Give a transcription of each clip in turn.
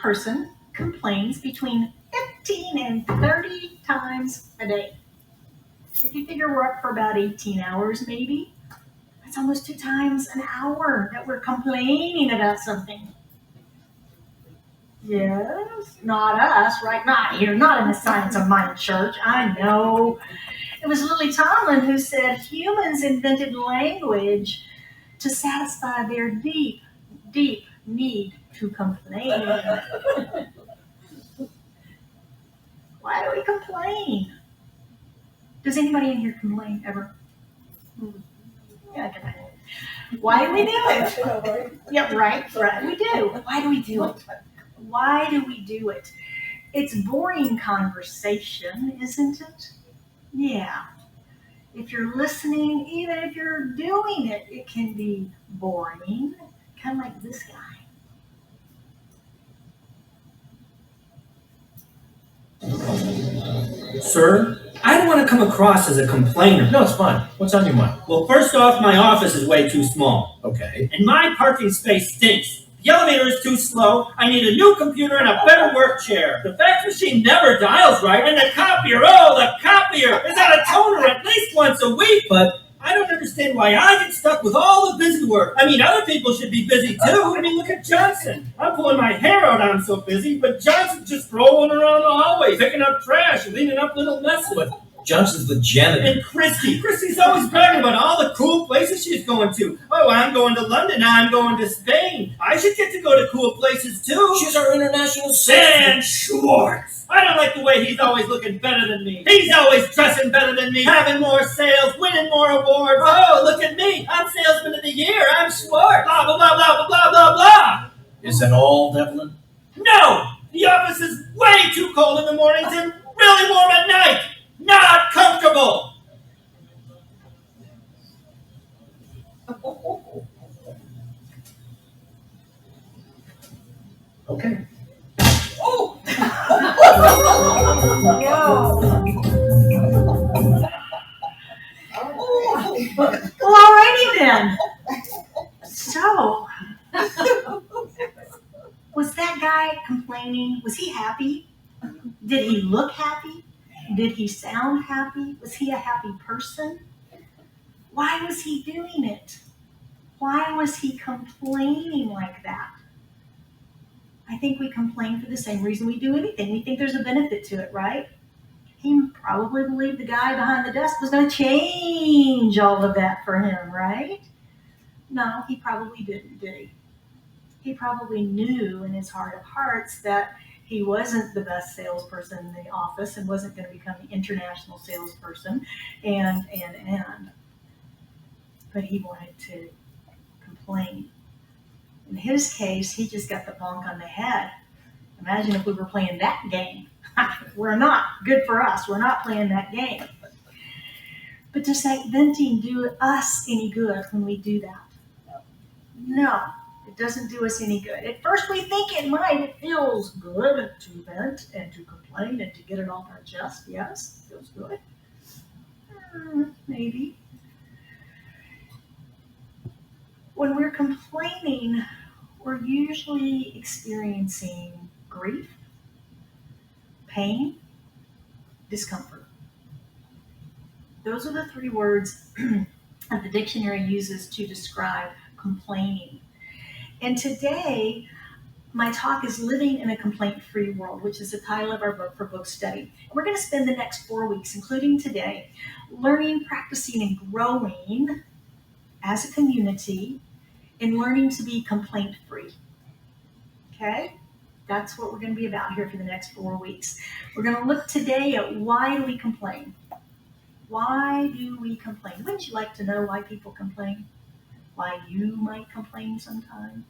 person complains between 15 and 30 times a day. If you figure we're up for about 18 hours maybe, that's almost 2 times an hour that we're complaining about something. Yes, not us, right? Not here, not in the Science of Mind Church. I know. It was Lily Tomlin who said humans invented language to satisfy their deep, deep need to complain. Why do we complain? Does anybody in here complain ever? Yeah, I can. Why do we do it? Yeah, right, we do. Why do we do it? Why do we do it? It's boring conversation, isn't it? Yeah. If you're listening, even if you're doing it, it can be boring. Kind of like this guy. Sir, I don't want to come across as a complainer. No, it's fine. What's on your mind? Well, first off, my office is way too small. Okay. And my parking space stinks. The elevator is too slow. I need a new computer and a better work chair. The fax machine never dials right. And the copier, the copier is out of toner at least once a week. But I don't understand why I get stuck with all the busy work. I mean, other people should be busy too. I mean, look at Johnson. I'm pulling my hair out, I'm so busy. But Johnson's just rolling around the hallway, picking up trash, cleaning up little messes. But Johnson's the janitor. And Christy's always bragging about all the cool places she's going to. Oh, I'm going to London. I'm going to Spain. I should get to go to cool places too. She's our international Dan Schwartz. I don't like the way he's always looking better than me. He's always dressing better than me, having more sales, winning more awards. Oh, look at me. I'm Salesman of the Year. I'm Schwartz. Blah, blah, blah, blah, blah, blah, blah. Is that all, Devlin? No! The office is way too cold in the mornings and really warm at night. Not comfortable. Okay. Oh! Well, alrighty then. So, was that guy complaining? Was he happy? Did he look happy? Did he sound happy? Was he a happy person? Why was he doing it? Why was he complaining like that? I think we complain for the same reason we do anything. We think there's a benefit to it, right? He probably believed the guy behind the desk was going to change all of that for him, right? No, he probably didn't, did he? He probably knew in his heart of hearts that he wasn't the best salesperson in the office and wasn't going to become the international salesperson and. But he wanted to complain. In his case, he just got the bonk on the head. Imagine if we were playing that game. We're not. Good for us. We're not playing that game. But does that venting do us any good when we do that? No, it doesn't do us any good. At first we think it might. It feels good to vent and to complain and to get it off our chest. Yes, it feels good. Maybe. When we're complaining, we're usually experiencing grief, pain, discomfort. Those are the 3 words that the dictionary uses to describe complaining. And today, my talk is Living in a Complaint-Free World, which is the title of our book for book study. And we're going to spend the next 4 weeks, including today, learning, practicing, and growing as a community in learning to be complaint-free. Okay? That's what we're going to be about here for the next 4 weeks. We're going to look today at why do we complain? Why do we complain? Wouldn't you like to know why people complain? Why you might complain sometime?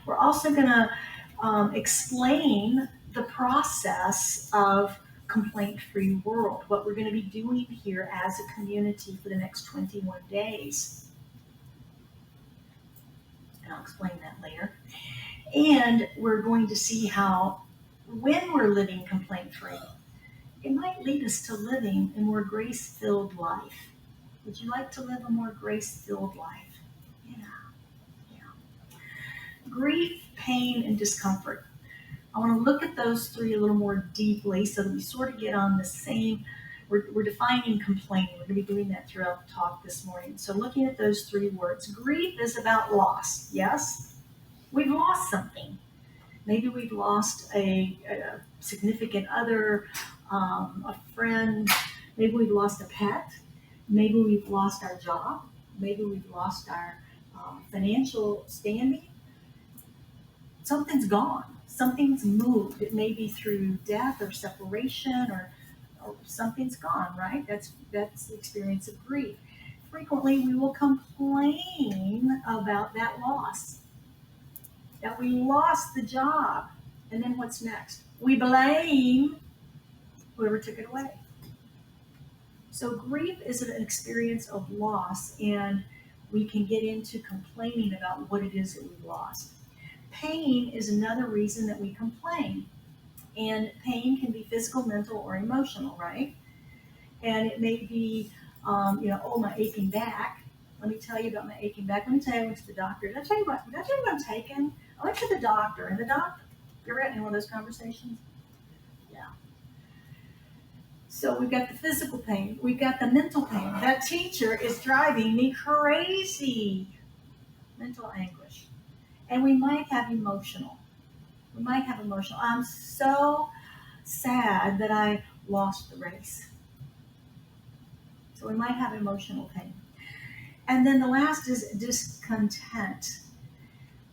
We're also going to explain the process of complaint-free world, what we're going to be doing here as a community for the next 21 days. And I'll explain that later. And we're going to see how when we're living complaint-free, it might lead us to living a more grace-filled life. Would you like to live a more grace-filled life? Yeah. Grief, pain, and discomfort. I want to look at those three a little more deeply so that we sort of get on the same. We're defining complaining. We're going to be doing that throughout the talk this morning. So, looking at those three words, grief is about loss. Yes, we've lost something. Maybe we've lost a significant other, a friend. Maybe we've lost a pet. Maybe we've lost our job. Maybe we've lost our financial standing. Something's gone. Something's moved. It may be through death or separation or something's gone, right? That's the experience of grief. Frequently we will complain about that loss, that we lost the job. And then what's next? We blame whoever took it away. So grief is an experience of loss, and we can get into complaining about what it is that we've lost. Pain is another reason that we complain. And pain can be physical, mental, or emotional, right? And it may be, oh, my aching back. Let me tell you about my aching back. Let me tell you I went to the doctor. Did I tell you what I'm taking? I went to the doctor, and the doctor, you ever had any one of those conversations? Yeah. So we've got the physical pain. We've got the mental pain. That teacher is driving me crazy. Mental anguish. And we might have emotional. I'm so sad that I lost the race. So we might have emotional pain. And then the last is discontent.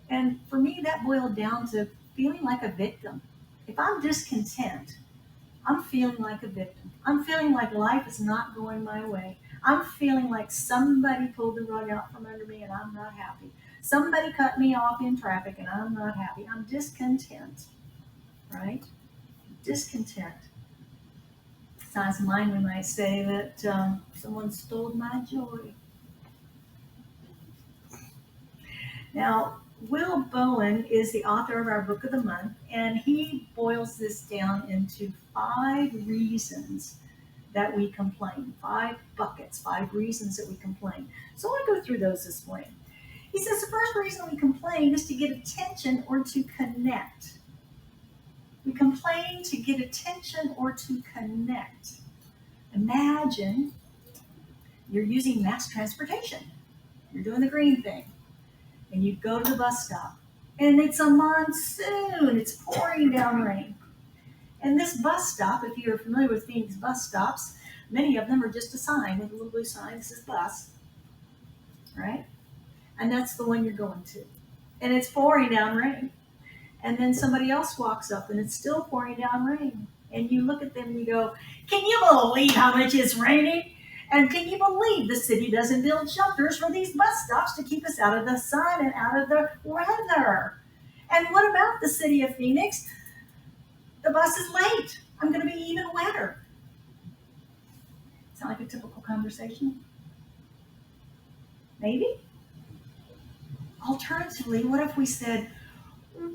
And for me, that boiled down to feeling like a victim. If I'm discontent, I'm feeling like a victim. I'm feeling like life is not going my way. I'm feeling like somebody pulled the rug out from under me and I'm not happy. Somebody cut me off in traffic and I'm not happy. I'm discontent, right? Discontent. Signs of mine, we might say that someone stole my joy. Now, Will Bowen is the author of our book of the month, and he boils this down into 5 reasons that we complain. 5 buckets, 5 reasons that we complain. So I want to go through those this morning. He says the first reason we complain is to get attention or to connect. We complain to get attention or to connect. Imagine you're using mass transportation. You're doing the green thing. And you go to the bus stop. And it's a monsoon. It's pouring down rain. And this bus stop, if you're familiar with Phoenix bus stops, many of them are just a sign with a little blue sign that says bus. Right? And that's the one you're going to. And it's pouring down rain. And then somebody else walks up and it's still pouring down rain. And you look at them and you go, can you believe how much it's raining? And can you believe the city doesn't build shelters for these bus stops to keep us out of the sun and out of the weather? And what about the city of Phoenix? The bus is late. I'm going to be even wetter. Sound like a typical conversation? Maybe? Alternatively, what if we said,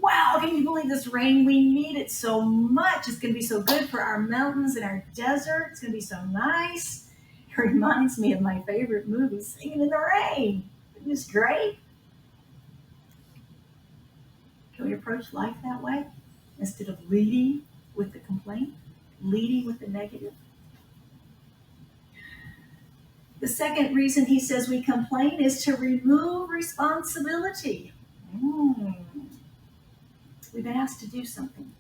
wow, can you believe this rain? We need it so much. It's going to be so good for our mountains and our desert. It's going to be so nice. It reminds me of my favorite movie, Singing in the Rain. Isn't this great? Can we approach life that way? Instead of leading with the complaint, leading with the negative? The second reason he says we complain is to remove responsibility. We've been asked to do something.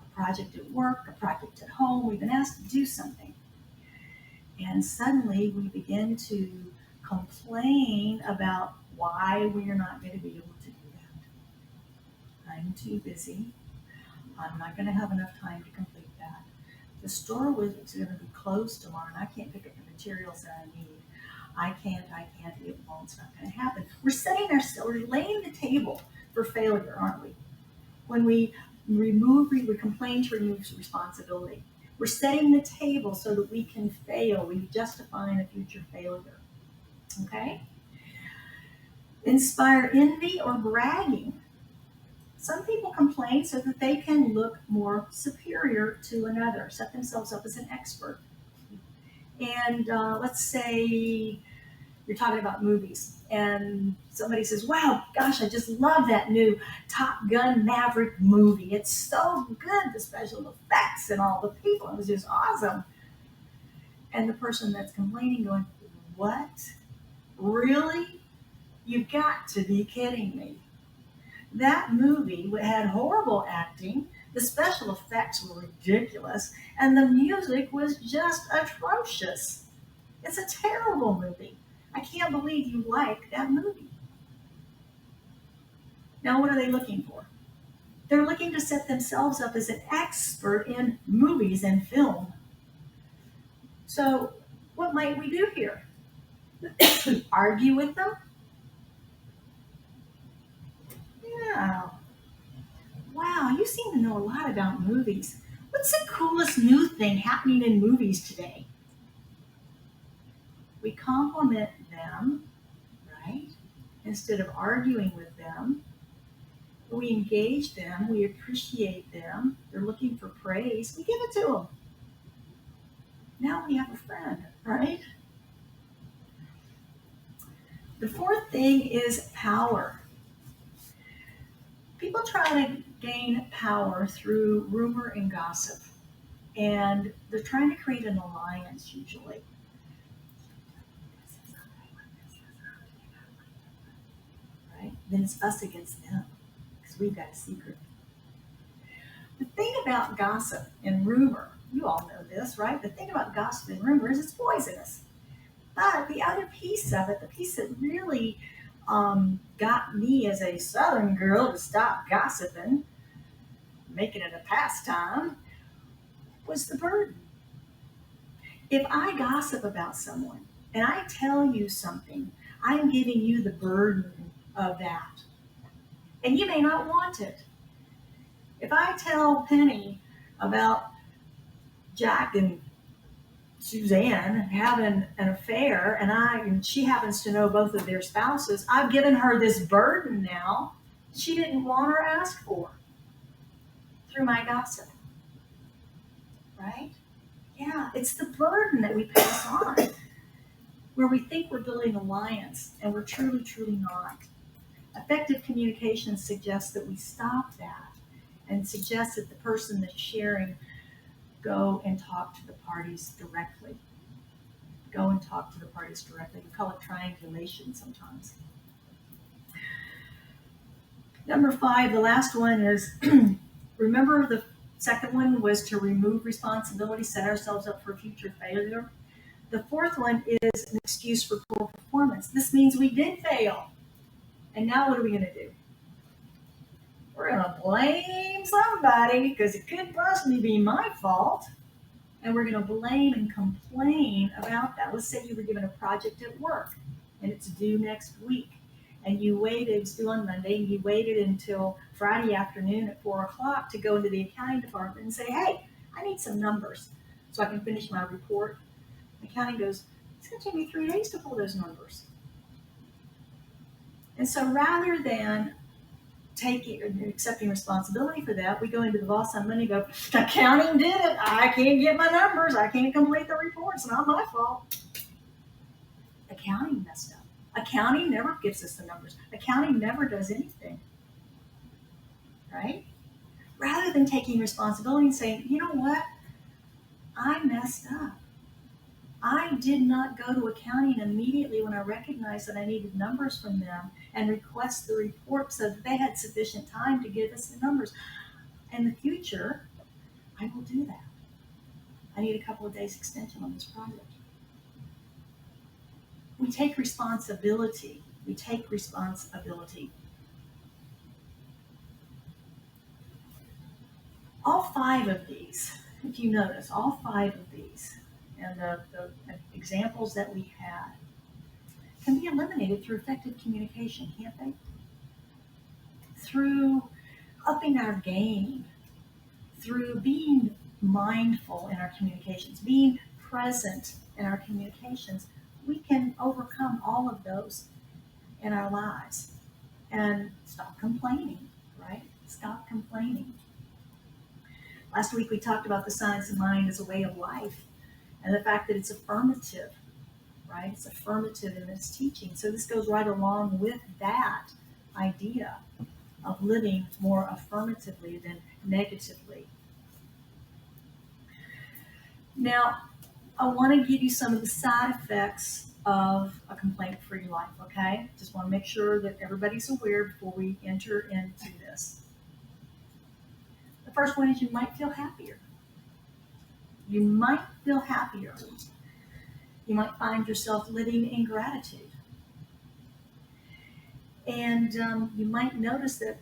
A project at work, a project at home. We've been asked to do something. And suddenly we begin to complain about why we are not going to be able to do that. I'm too busy. I'm not going to have enough time to complete that. The store is going to be closed tomorrow and I can't pick up the materials that I need. I can't, it won't, it's not going to happen. We're laying the table for failure, aren't we? When we complain to remove responsibility. We're setting the table so that we can fail. We're justifying a future failure. Okay? Inspire envy or bragging. Some people complain so that they can look more superior to another, set themselves up as an expert. And let's say you're talking about movies, and somebody says, wow, gosh, I just love that new Top Gun Maverick movie. It's so good, the special effects and all the people. It was just awesome. And the person that's complaining going, what? Really? You've got to be kidding me. That movie had horrible acting, the special effects were ridiculous, and the music was just atrocious. It's a terrible movie. I can't believe you like that movie. Now, what are they looking for? They're looking to set themselves up as an expert in movies and film. So, what might we do here? Argue with them? Yeah. Wow, you seem to know a lot about movies. What's the coolest new thing happening in movies today? We compliment them, right? Instead of arguing with them, we engage them, we appreciate them. They're looking for praise. We give it to them. Now we have a friend, right? The fourth thing is power. People try to gain power through rumor and gossip, and they're trying to create an alliance usually. Right? Then it's us against them because we've got a secret. The thing about gossip and rumor, you all know this, right? The thing about gossip and rumor is it's poisonous. But the other piece of it, the piece that really got me as a Southern girl to stop gossiping, making it a pastime, was the burden. If I gossip about someone and I tell you something, I'm giving you the burden of that. And you may not want it. If I tell Penny about Jack and Suzanne having an affair and she happens to know both of their spouses, I've given her this burden now she didn't want or ask for through my gossip. Right? Yeah, it's the burden that we pass on where we think we're building alliance and we're truly, truly not. Effective communication suggests that we stop that and suggests that the person that's sharing go and talk to the parties directly. Go and talk to the parties directly. We call it triangulation sometimes. Number 5, the last one is, remember the second one was to remove responsibility, set ourselves up for future failure. The fourth one is an excuse for poor performance. This means we did fail. And now what are we going to do? We're going to blame somebody because it could possibly be my fault. And we're going to blame and complain about that. Let's say you were given a project at work and it's due next week. And you waited, it's due on Monday, and you waited until Friday afternoon at 4 o'clock to go into the accounting department and say, hey, I need some numbers so I can finish my report. The accounting goes, it's going to take me 3 days to pull those numbers. And so rather than accepting responsibility for that, we go into the boss on Monday and go, accounting did it. I can't get my numbers. I can't complete the report. It's not my fault. Accounting messed up. Accounting never gives us the numbers. Accounting never does anything. Right? Rather than taking responsibility and saying, you know what? I messed up. I did not go to accounting immediately when I recognized that I needed numbers from them and request the report so that they had sufficient time to give us the numbers. In the future, I will do that. I need a couple of days extension on this project. We take responsibility. We take responsibility. All 5 of these, if you notice, all 5 of these, and the examples that we had, can be eliminated through effective communication, can't they? Through upping our game, through being mindful in our communications, being present in our communications, we can overcome all of those in our lives and stop complaining, right? Stop complaining. Last week we talked about the science of mind as a way of life and the fact that it's affirmative. right? It's affirmative in its teaching. So this goes right along with that idea of living more affirmatively than negatively. Now, I want to give you some of the side effects of a complaint-free life, okay? Just want to make sure that everybody's aware before we enter into this. The first one is you might feel happier. You might feel happier. You might find yourself living in gratitude. And you might notice that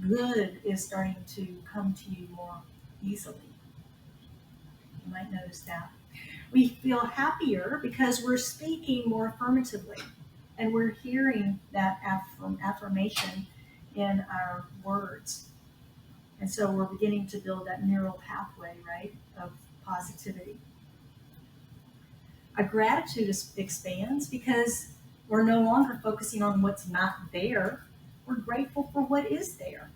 good is starting to come to you more easily. You might notice that. We feel happier because we're speaking more affirmatively and we're hearing that affirmation in our words. And so we're beginning to build that neural pathway, right, of positivity. Our gratitude expands because we're no longer focusing on what's not there. We're grateful for what is there.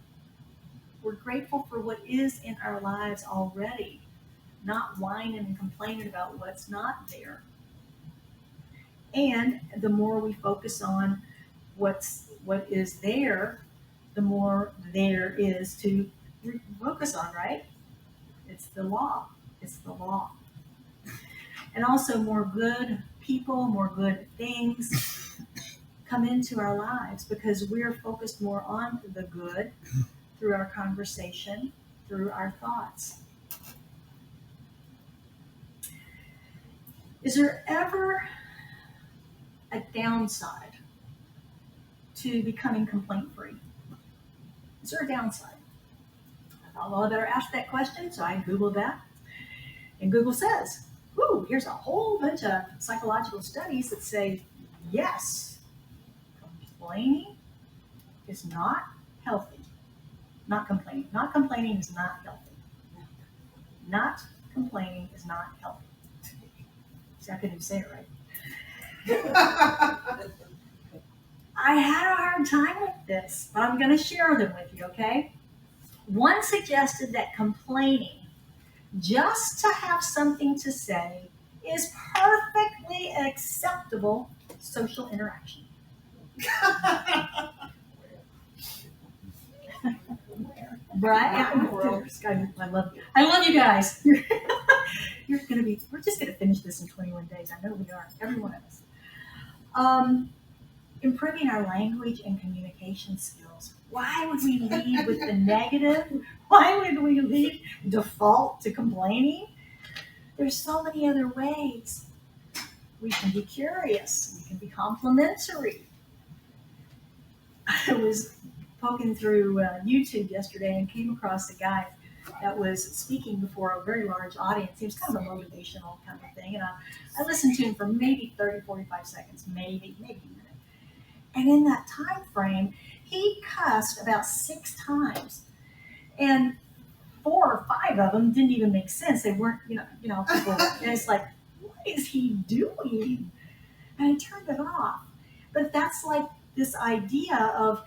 We're grateful for what is in our lives already, not whining and complaining about what's not there. And the more we focus on what is there, the more there is to focus on, right? It's the law. It's the law. And also more good people, more good things come into our lives because we're focused more on the good through our conversation, through our thoughts. Is there ever a downside to becoming complaint-free? Is there a downside? I thought, well, I better ask that question, so I Googled that. And Google says, whoo, here's a whole bunch of psychological studies that say, yes, complaining is not healthy. Not complaining. Not complaining is not healthy. Not complaining is not healthy. See, I couldn't even say it right. I had a hard time with this, but I'm going to share them with you, okay? One suggested that complaining, just to have something to say, is perfectly acceptable social interaction. Right? I love you guys. We're just gonna finish this in 21 days. I know we are, every one of us. Improving our language and communication skills. Why would we lead with the negative? Why would we default to complaining? There's so many other ways. We can be curious. We can be complimentary. I was poking through YouTube yesterday and came across a guy that was speaking before a very large audience. He was kind of a motivational kind of thing. And I listened to him for maybe 30, 45 seconds, maybe a minute. And in that time frame, he cussed about 6 times. And 4 or 5 of them didn't even make sense. They weren't, people. And it's like, what is he doing? And I turned it off. But that's like this idea of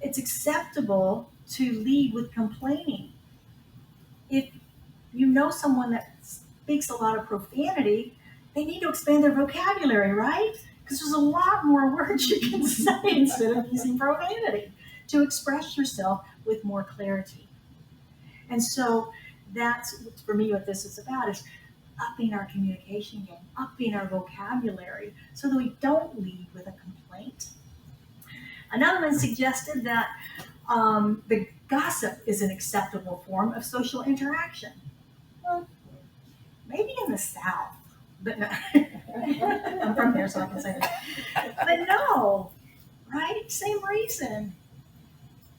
it's acceptable to lead with complaining. If you know someone that speaks a lot of profanity, they need to expand their vocabulary, right? Because there's a lot more words you can say instead of using profanity to express yourself with more clarity. And so that's, for me, what this is about, is upping our communication game, upping our vocabulary so that we don't lead with a complaint. Another one suggested that the gossip is an acceptable form of social interaction. Well, maybe in the South, but no. I'm from there, so I can say that. But no, right? Same reason.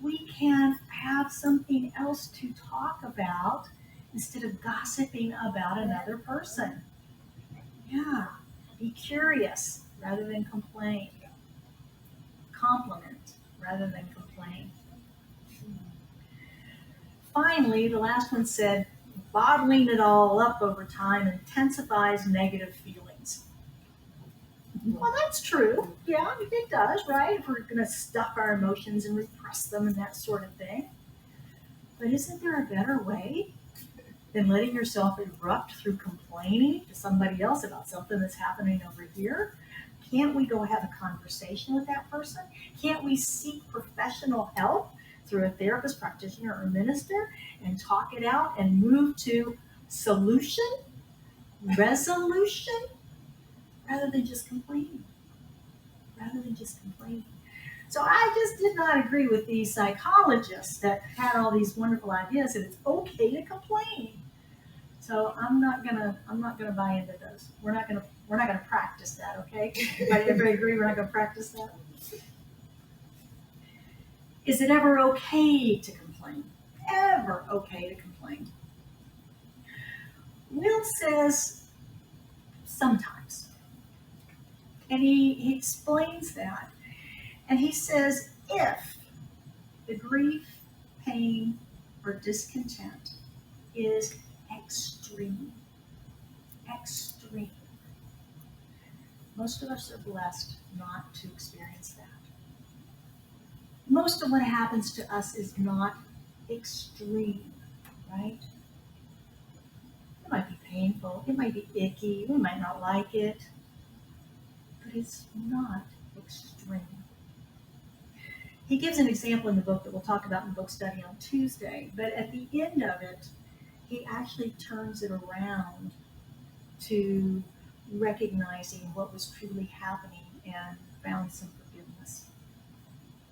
We can have something else to talk about instead of gossiping about another person. Yeah, be curious rather than complain. Compliment rather than complain. Finally, the last one said, bottling it all up over time intensifies negative feelings. Well, that's true. Yeah, it does, right? If we're going to stuff our emotions and repress them and that sort of thing. But isn't there a better way? then letting yourself erupt through complaining to somebody else about something that's happening over here? Can't we go have a conversation with that person? Can't we seek professional help through a therapist, practitioner, or minister and talk it out and move to solution, resolution, rather than just complaining? Rather than just complaining. So I just did not agree with these psychologists that had all these wonderful ideas that it's okay to complain. So I'm not gonna buy into those. We're not gonna practice that, okay? Everybody agree we're not gonna practice that? Is it ever okay to complain? Ever okay to complain? Will says sometimes. And he explains that. And he says if the grief, pain, or discontent is extreme, most of us are blessed not to experience that. Most of what happens to us is not extreme, right? It might be painful, it might be icky, we might not like it, but it's not extreme. He gives an example in the book that we'll talk about in book study on Tuesday, but at the end of it, he actually turns it around to recognizing what was truly happening and found some forgiveness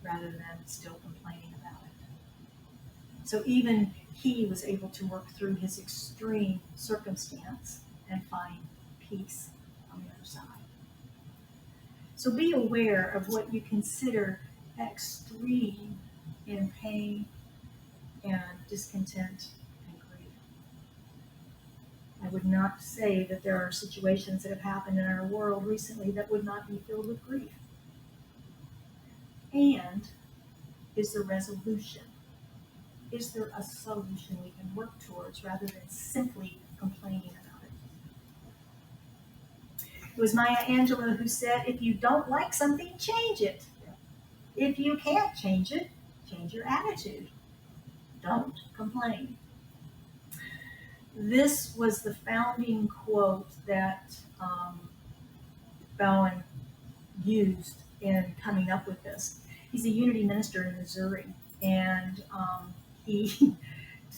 rather than still complaining about it. So even he was able to work through his extreme circumstance and find peace on the other side. So be aware of what you consider extreme in pain and discontent and grief. I would not say that there are situations that have happened in our world recently that would not be filled with grief. And is there resolution? Is there a solution we can work towards rather than simply complaining about it? It was Maya Angelou who said, if you don't like something, change it. If you can't change it, change your attitude. Don't complain. This was the founding quote that Bowen used in coming up with this. He's a Unity minister in Missouri, and he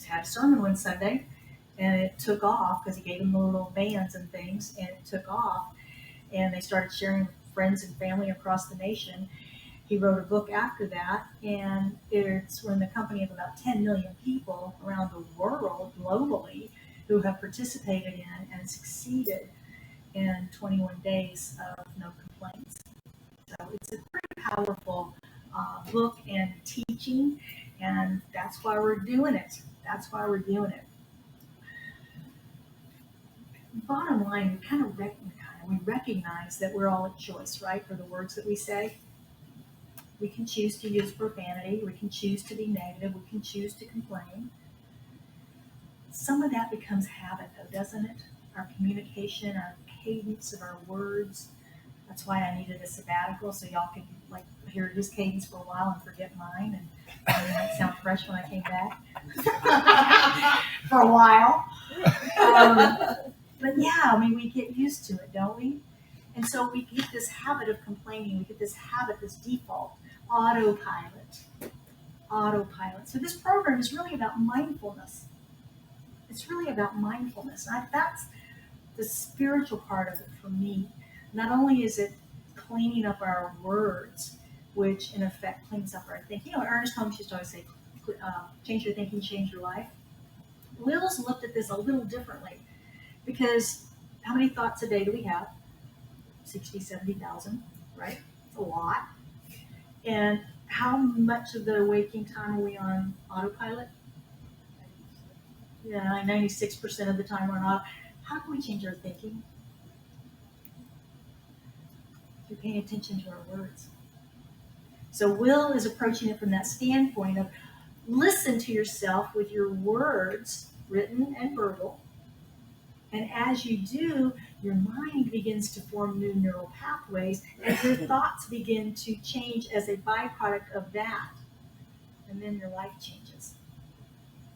had a sermon one Sunday, and it took off because he gave them the little bands and things, and it took off, and they started sharing with friends and family across the nation. He wrote a book after that, and we're in the company of about 10 million people around the world globally who have participated in and succeeded in 21 days of no complaints. So it's a pretty powerful book and teaching, and that's why we're doing it. Bottom line, we recognize that we're all at choice, right, for the words that we say. We can choose to use profanity, we can choose to be negative, we can choose to complain. Some of that becomes habit, though, doesn't it? Our communication, our cadence of our words. That's why I needed a sabbatical, so y'all could hear his cadence for a while and forget mine, and it might sound fresh when I came back for a while. But yeah, we get used to it, don't we? And so we get this habit of complaining, we get this habit, this default, autopilot. So this program is really about mindfulness. It's really about mindfulness. That's the spiritual part of it for me. Not only is it cleaning up our words, which in effect cleans up our thinking. Ernest Holmes used to always say, change your thinking, change your life. Will's looked at this a little differently because how many thoughts a day do we have? 60, 70,000, right? It's a lot. And how much of the waking time are we on autopilot? Yeah, 96% of the time we're on autopilot. How can we change our thinking? Through paying attention to our words. So Will is approaching it from that standpoint of listen to yourself with your words, written and verbal. And as you do, your mind begins to form new neural pathways, and your thoughts begin to change as a byproduct of that. And then your life changes.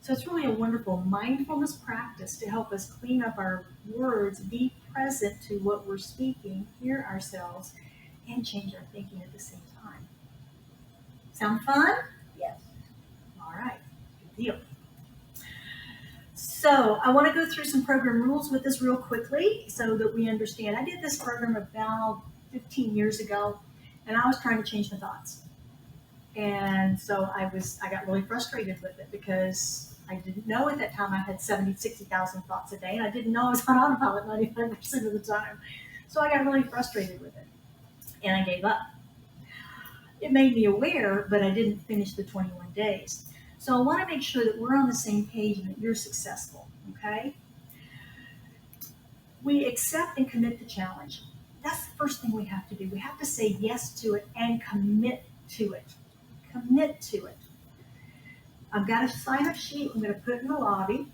So it's really a wonderful mindfulness practice to help us clean up our words, be present to what we're speaking, hear ourselves, and change our thinking at the same time. Sound fun? Yes. All right, good deal. So I want to go through some program rules with us real quickly so that we understand. I did this program about 15 years ago, and I was trying to change my thoughts. And so I got really frustrated with it because I didn't know at that time I had 60,000 thoughts a day, and I didn't know I was on autopilot 95% of the time. So I got really frustrated with it, and I gave up. It made me aware, but I didn't finish the 21 days. So I want to make sure that we're on the same page and that you're successful, okay? We accept and commit the challenge. That's the first thing we have to do. We have to say yes to it and commit to it. Commit to it. I've got a sign-up sheet I'm going to put in the lobby,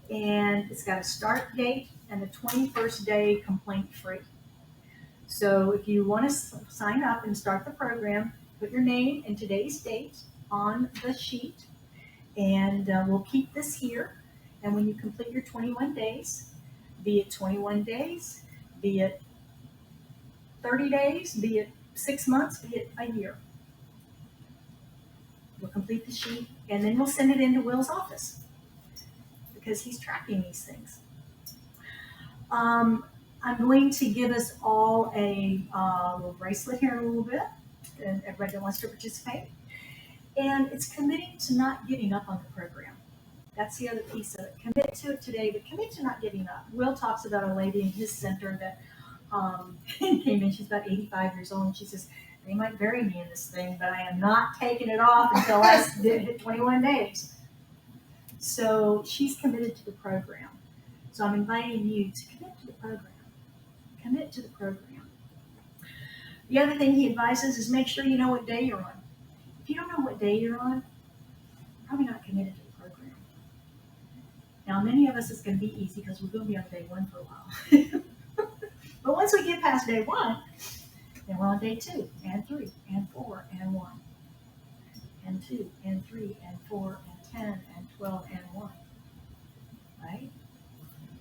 and it's got a start date and the 21st day complaint-free. So if you want to sign up and start the program, put your name and today's date on the sheet, and we'll keep this here. And when you complete your 21 days, be it 21 days, be it 30 days, be it 6 months, be it a year, we'll complete the sheet, and then we'll send it into Will's office because he's tracking these things. I'm going to give us all a little bracelet here in a little bit, and everybody that wants to participate. And it's committing to not giving up on the program. That's the other piece of it. Commit to it today, but commit to not giving up. Will talks about a lady in his center that came in. She's about 85 years old, and she says, they might bury me in this thing, but I am not taking it off until I hit 21 days. So she's committed to the program. So I'm inviting you to commit to the program. Commit to the program. The other thing he advises is make sure you know what day you're on. If you don't know what day you're on, you're probably not committed to the program. Now, many of us, it's going to be easy because we're going to be on day one for a while. But once we get past day one, then we're on day 2, and 3, and 4, and 1, and 2, and 3, and 4, and 10, and 12, and 1. Right?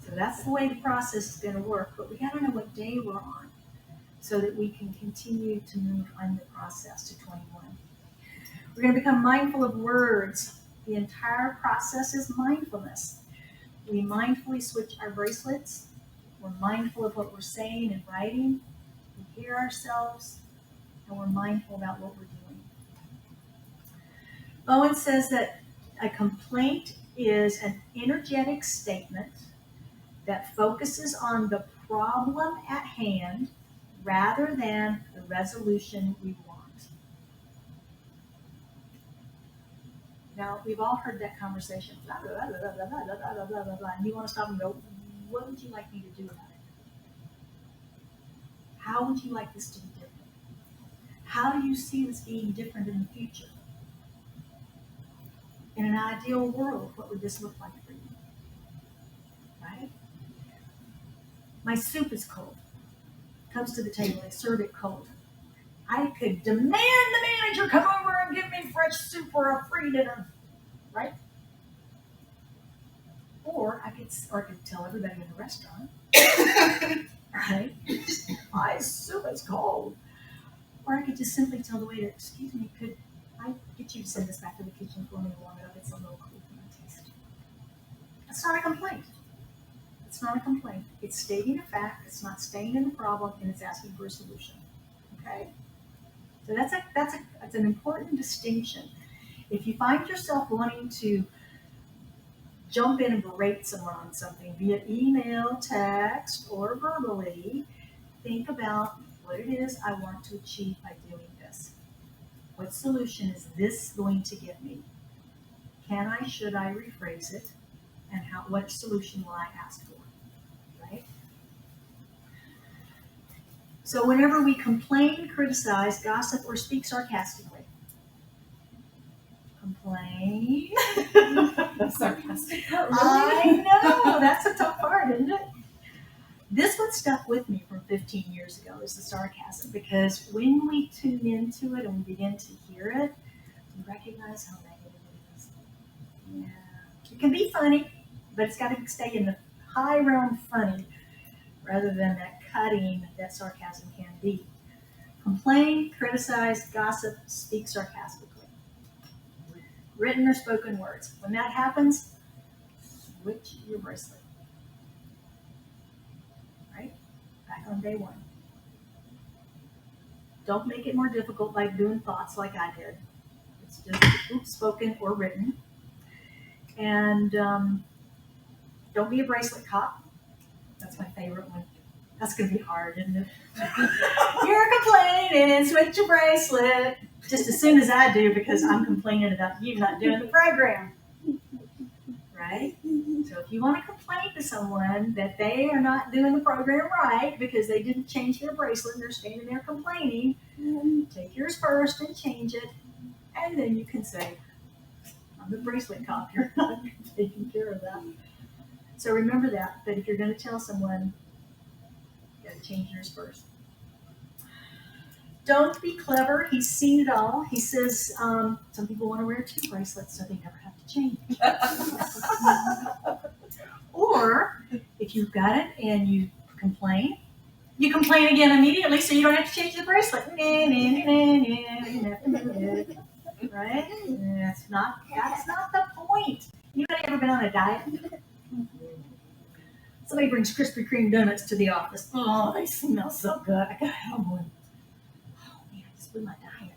So that's the way the process is going to work. But we got to know what day we're on so that we can continue to move on the process to 21. We're going to become mindful of words. The entire process is mindfulness. We mindfully switch our bracelets. We're mindful of what we're saying and writing. We hear ourselves, and we're mindful about what we're doing. Bowen says that a complaint is an energetic statement that focuses on the problem at hand rather than the resolution we want. Now, we've all heard that conversation, blah, blah, blah, blah, blah, blah, blah, blah, blah, blah, blah, and you want to stop and go, what would you like me to do about it? How would you like this to be different? How do you see this being different in the future? In an ideal world, what would this look like for you? Right? My soup is cold. Comes to the table, they serve it cold. I could demand the manager come over and give me fresh soup or a free dinner, right? Or I could tell everybody in the restaurant, right? My soup is cold. Or I could just simply tell the waiter, excuse me, could I get you to send this back to the kitchen for me to warm it up? It's a little cold for my taste. That's not a complaint. It's not a complaint. It's stating a fact. It's not staying in the problem, and it's asking for a solution. Okay? So that's an important distinction. If you find yourself wanting to jump in and berate someone on something, via email, text, or verbally, think about what it is I want to achieve by doing this. What solution is this going to give me? Should I rephrase it? And what solution will I ask for? Right? So whenever we complain, criticize, gossip, or speak sarcastically, complain. Sarcastic. I know, that's a tough part, isn't it? This one stuck with me from 15 years ago, is the sarcasm, because when we tune into it and we begin to hear it, we recognize how negative it is. Yeah, It can be funny, but it's got to stay in the high realm funny rather than that cutting that sarcasm can be. Complain, criticize, gossip, speak sarcastically. Written or spoken words. When that happens, switch your bracelet. Right? Back on day one. Don't make it more difficult by doing thoughts like I did. It's just spoken or written. And don't be a bracelet cop. That's my favorite one. That's going to be hard, isn't it? You're complaining, switch your bracelet. Just as soon as I do, because I'm complaining about you not doing the program. Right? So if you want to complain to someone that they are not doing the program right because they didn't change their bracelet and they're standing there complaining, take yours first and change it. And then you can say, I'm the bracelet cop. You're not taking care of that. So remember that if you're going to tell someone, you got to change yours first. Don't be clever. He's seen it all. He says some people want to wear 2 bracelets so they never have to change. Or if you've got it and you complain again immediately so you don't have to change the bracelet. Right? That's not the point. Anybody ever been on a diet? Somebody brings Krispy Kreme donuts to the office. Oh, they smell so good. I gotta have one. Oh man, I just blew my diet.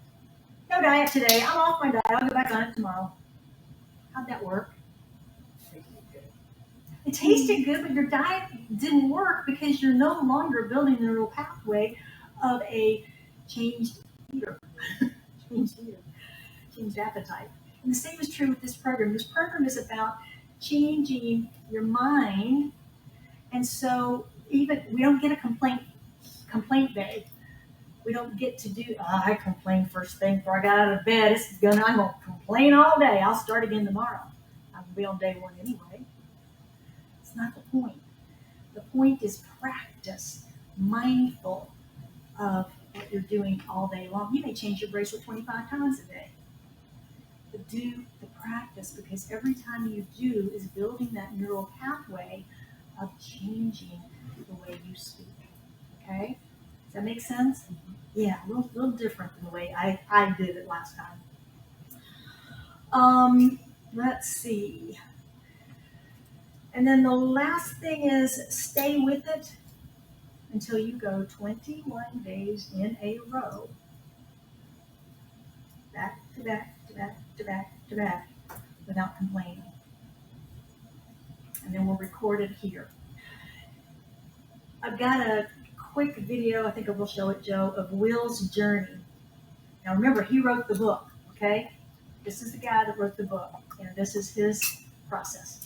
No diet today. I'm off my diet. I'll go back on it tomorrow. How'd that work? It tasted good, but your diet didn't work because you're no longer building the neural pathway of a changed eater. Changed appetite. And the same is true with this program. This program is about changing your mind. And so even we don't get a complaint day. We don't get to do, I complained first thing before I got out of bed. I'm going to complain all day. I'll start again tomorrow. I'll be on day 1 anyway. It's not the point. The point is practice, mindful of what you're doing all day long. You may change your bracelet 25 times a day. But do the practice, because every time you do is building that neural pathway of changing the way you speak. Okay? Does that make sense? Yeah, a little different than the way I did it last time. Let's see. And then the last thing is stay with it until you go 21 days in a row. Back to back to back to back to back without complaining. And then we'll record it here. I've got a quick video, I think I will show it, Joe, of Will's journey. Now remember, he wrote the book, okay? This is the guy that wrote the book, and this is his process.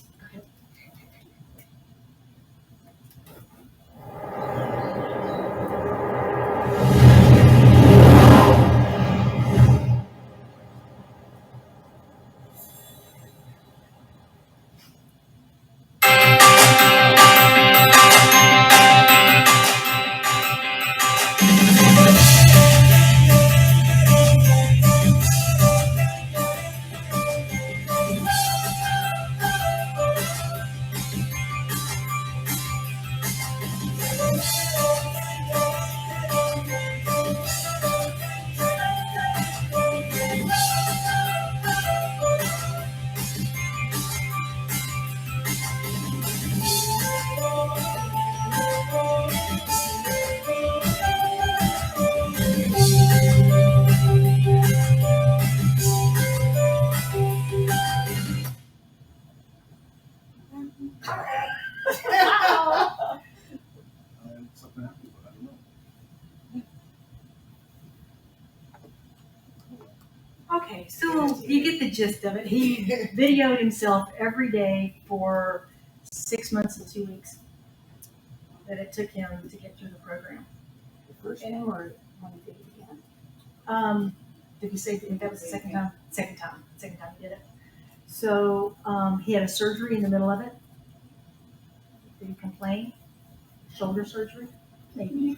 Something happened, but I don't know. Okay, so you get the gist of it. He videoed himself every day for 6 months and 2 weeks that it took him to get through the program. The first time or when he did it again? Did you say that was the second time? Second time he did it. So he had a surgery in the middle of it. Did he complain? Shoulder surgery? Maybe.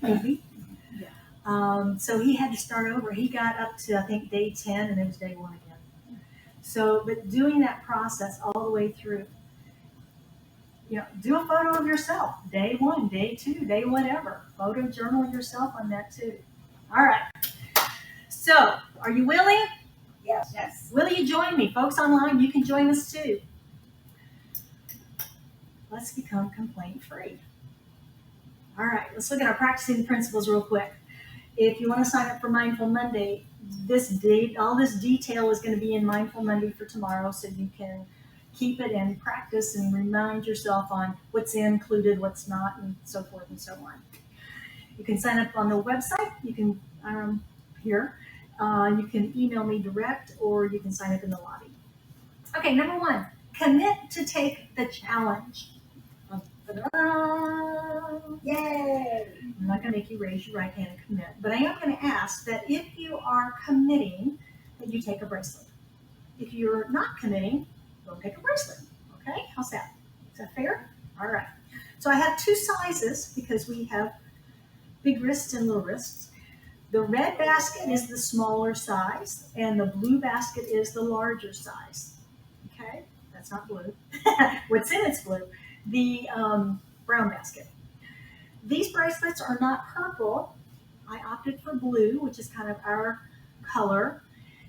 Maybe. So he had to start over. He got up to, I think, day 10, and it was day 1 again. So, but doing that process all the way through, do a photo of yourself, day 1, day 2, day whatever. Photo journal yourself on that too. All right. So, are you willing? Yes. Yes. Will you join me? Folks online, you can join us too. Let's become complaint free. All right, let's look at our practicing principles real quick. If you want to sign up for Mindful Monday, all this detail is going to be in Mindful Monday for tomorrow, so you can keep it and practice and remind yourself on what's included, what's not, and so forth and so on. You can sign up on the website. You can here. You can email me direct, or you can sign up in the lobby. Okay, number 1, commit to take the challenge. Yay! I'm not going to make you raise your right hand and commit, but I am going to ask that if you are committing, that you take a bracelet. If you're not committing, don't take a bracelet. Okay, how's that? Is that fair? All right. So I have 2 sizes because we have big wrists and little wrists. The red basket is the smaller size, and the blue basket is the larger size. Okay, that's not blue. What's in it's blue. The brown basket. These bracelets are not purple. I opted for blue, which is kind of our color,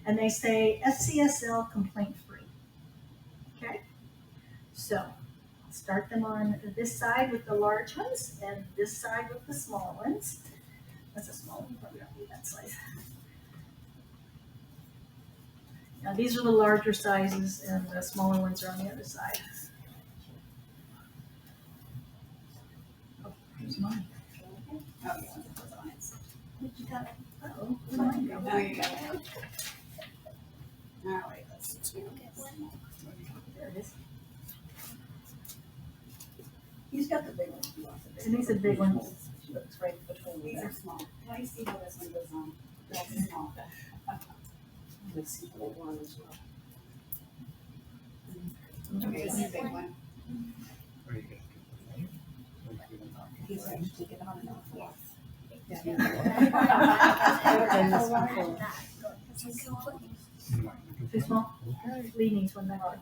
and they say SCSL complaint free. Okay, so I'll start them on this side with the large ones and this side with the small ones. That's a small one, probably don't need that size. Now these are the larger sizes, and the smaller ones are on the other side. Oh, here's mine. Uh-oh, where'd mine go? Now you got it. All right, let's see. There it is. He's got the big one. He wants the big And these are big ones. It's right between these. These are small. Let me see how this one goes on. That's small. Let's see the big one as well. Okay, this is a big one. He's ready to take it on and off. Yes. Too small? Lee needs one back there.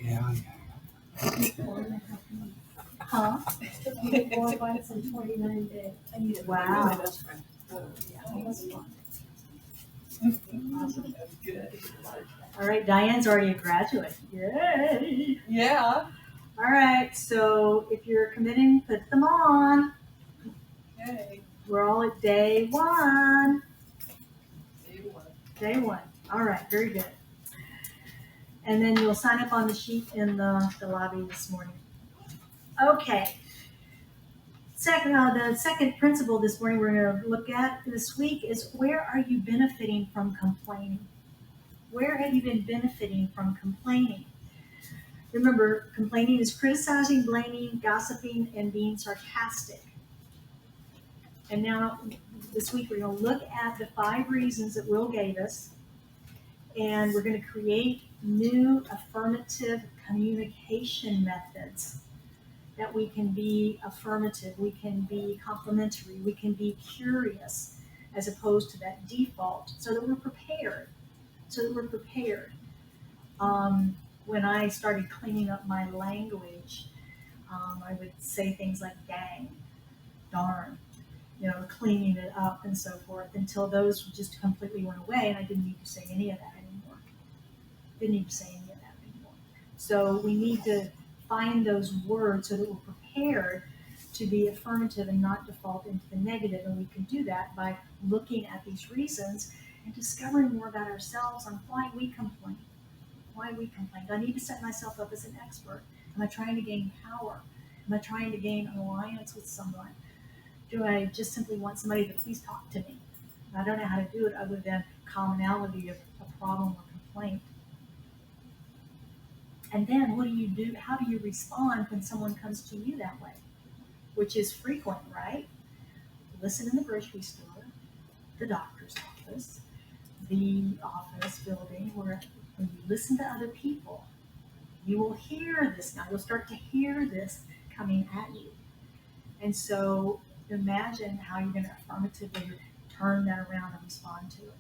Yeah. Huh? 4 months and 29 days. I need it. Wow. My best friend. All right, Diane's already a graduate. Yay! Yeah. All right, so if you're committing, put them on. Okay. We're all at day 1. Day 1. All right, very good. And then you'll sign up on the sheet in the lobby this morning. Okay. The second principle this morning we're going to look at this week is, where are you benefiting from complaining? Where have you been benefiting from complaining? Remember, complaining is criticizing, blaming, gossiping, and being sarcastic. And now, this week, we're going to look at the 5 reasons that Will gave us, and we're going to create new affirmative communication methods that we can be affirmative, we can be complimentary, we can be curious, as opposed to that default, so that we're prepared. When I started cleaning up my language, I would say things like dang, darn, cleaning it up and so forth, until those just completely went away, and I didn't need to say any of that anymore. So we need to find those words so that we're prepared to be affirmative and not default into the negative. And we can do that by looking at these reasons and discovering more about ourselves on why we complain. Do I need to set myself up as an expert? Am I trying to gain power? Am I trying to gain an alliance with someone? Do I just simply want somebody to please talk to me? I don't know how to do it other than commonality of a problem or complaint. And then what do you do? How do you respond when someone comes to you that way? Which is frequent, right? Listen in the grocery store, the doctor's office, the office building, where when you listen to other people, You will hear this now. You'll start to hear this coming at you. And so imagine how you're going to affirmatively turn that around and respond to it.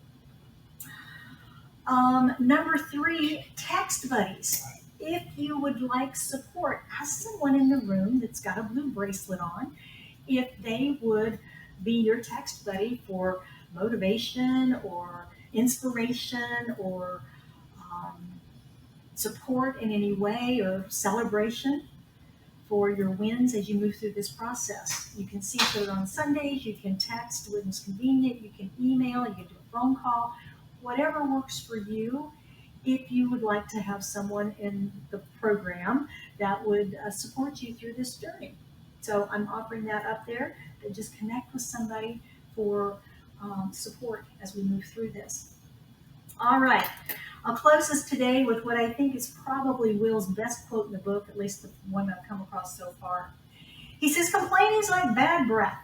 Number 3, text buddies. If you would like support, ask someone in the room that's got a blue bracelet on if they would be your text buddy for motivation or inspiration or support in any way or celebration for your wins as you move through this process. You can see each other on Sundays, you can text when it's convenient, you can email, you can do a phone call, whatever works for you. If you would like to have someone in the program that would support you through this journey. So I'm offering that up there, to just connect with somebody for support as we move through this. All right, I'll close this today with what I think is probably Will's best quote in the book, at least the one I've come across so far. He says, complaining is like bad breath.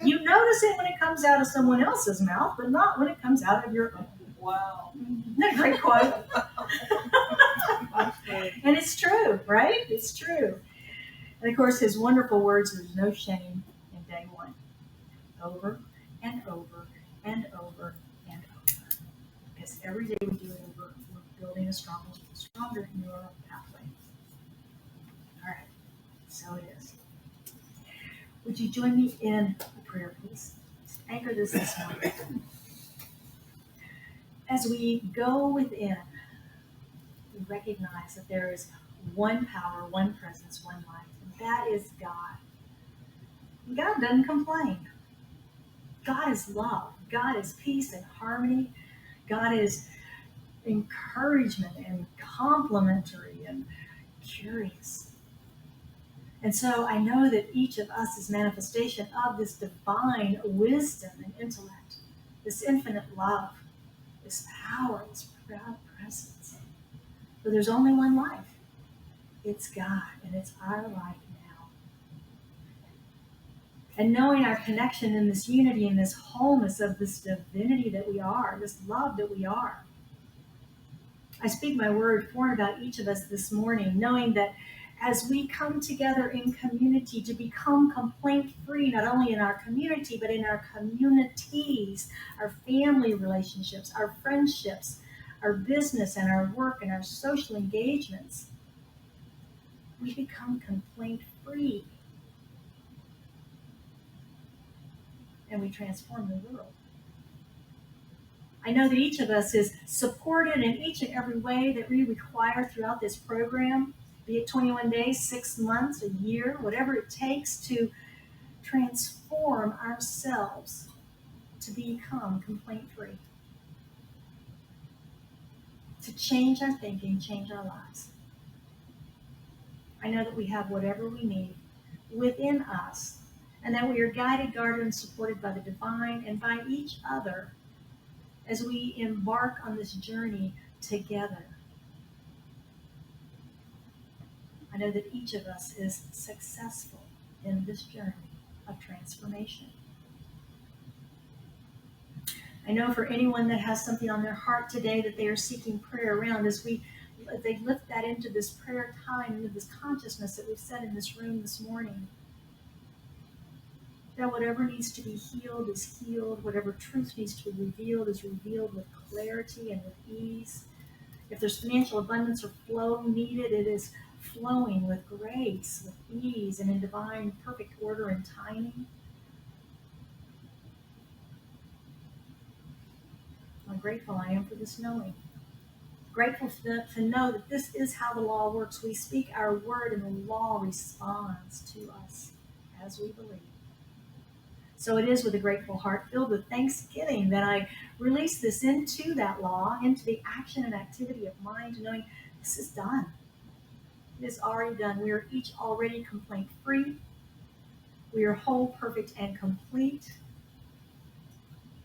You notice it when it comes out of someone else's mouth, but not when it comes out of your own. Wow. Isn't that a great quote? And it's true, right? It's true. And of course, his wonderful words, there's no shame in day one. Over and over and over and over. Because every day we do it over, we're building a stronger neural pathway. All right, so it is. Would you join me in a prayer, please? Anchor this morning. As we go within, we recognize that there is one power, one presence, one life, and that is God. And God doesn't complain. God is love. God is peace and harmony. God is encouragement and complimentary and curious. And so I know that each of us is manifestation of this divine wisdom and intellect, this infinite love, this power, this proud presence. But there's only one life. It's God, and it's our life now. And knowing our connection in this unity and this wholeness of this divinity that we are, this love that we are. I speak my word for and about each of us this morning, knowing that as we come together in community to become complaint-free, not only in our community, but in our communities, our family relationships, our friendships, our business and our work and our social engagements, we become complaint-free. And we transform the world. I know that each of us is supported in each and every way that we require throughout this program, be it 21 days, 6 months, a year, whatever it takes to transform ourselves to become complaint-free, to change our thinking, change our lives. I know that we have whatever we need within us, and that we are guided, guarded, and supported by the divine and by each other as we embark on this journey together. I know that each of us is successful in this journey of transformation. I know for anyone that has something on their heart today that they are seeking prayer around, as they lift that into this prayer time, into this consciousness that we've set in this room this morning, that whatever needs to be healed is healed, whatever truth needs to be revealed is revealed with clarity and with ease. If there's financial abundance or flow needed, it is flowing with grace, with ease, and in divine perfect order and timing. How grateful I am for this knowing. Grateful to know that this is how the law works. We speak our word and the law responds to us as we believe. So it is with a grateful heart filled with thanksgiving that I release this into that law, into the action and activity of mind, knowing this is done. It is already done. We are each already complaint free. We are whole, perfect, and complete.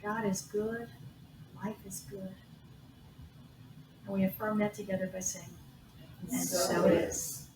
God is good. Life is good. And we affirm that together by saying, and so it is.